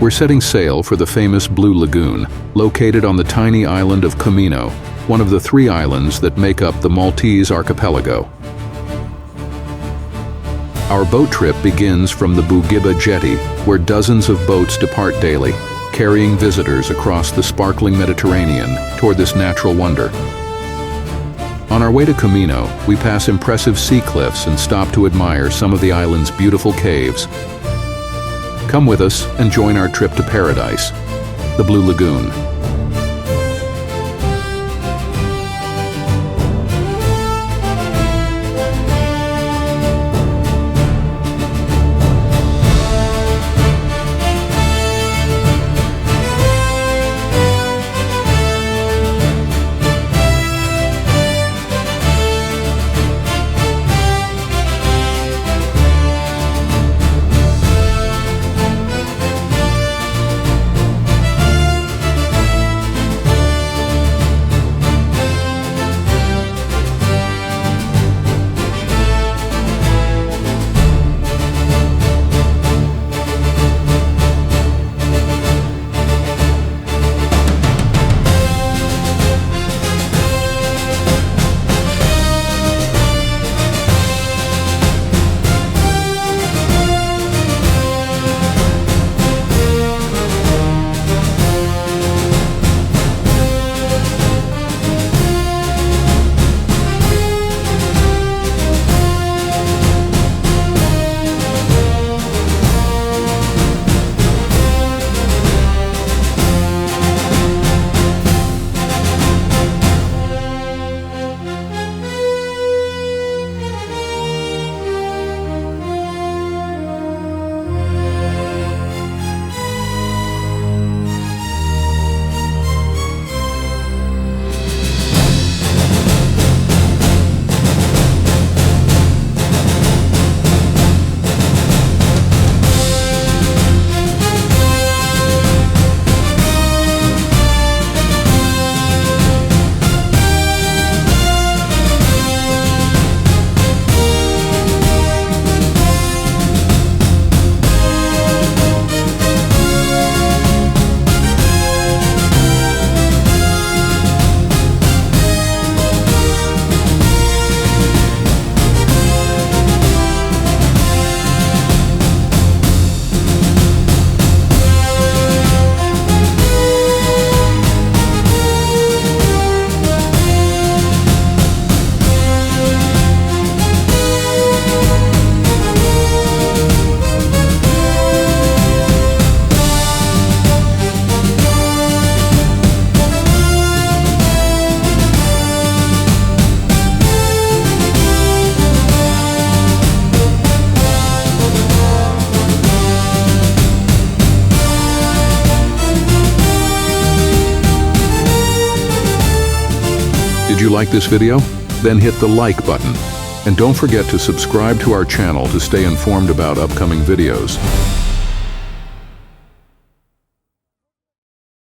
We're setting sail for the famous Blue Lagoon, located on the tiny island of Comino, one of the 3 islands that make up the Maltese archipelago. Our boat trip begins from the Bugibba Jetty, where dozens of boats depart daily, carrying visitors across the sparkling Mediterranean toward this natural wonder. On our way to Comino, we pass impressive sea cliffs and stop to admire some of the island's beautiful caves. Come with us and join our trip to paradise, the Blue Lagoon. Did you like this video? Then hit the like button. And don't forget to subscribe to our channel to stay informed about upcoming videos.